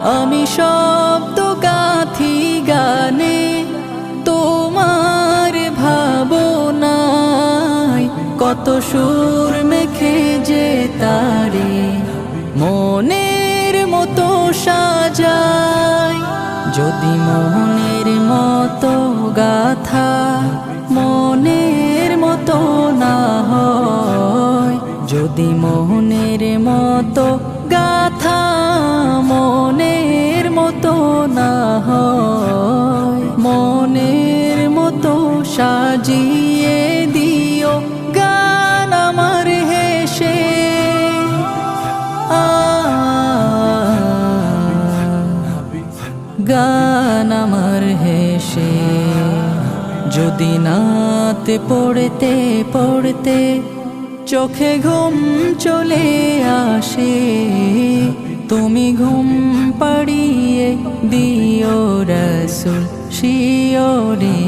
আমি শব্দ গাথি গানে তোমার ভাবনায়, কত সুর মেখে যে তারে মনের মতো সাজাই। যদি মনের মতো গাথা মনের মতো না হয়, যদি মনের মতো গাথা মনের মতো না হয়, মনের মতো সাজিয়ে দিও গান আমার হেসে। গান আমার হেসে। যদি নাতে পড়তে পড়তে চোখে ঘুম চলে আসে, তুমি ঘুম পাড়িয়ে দিও রাসূল শিওরে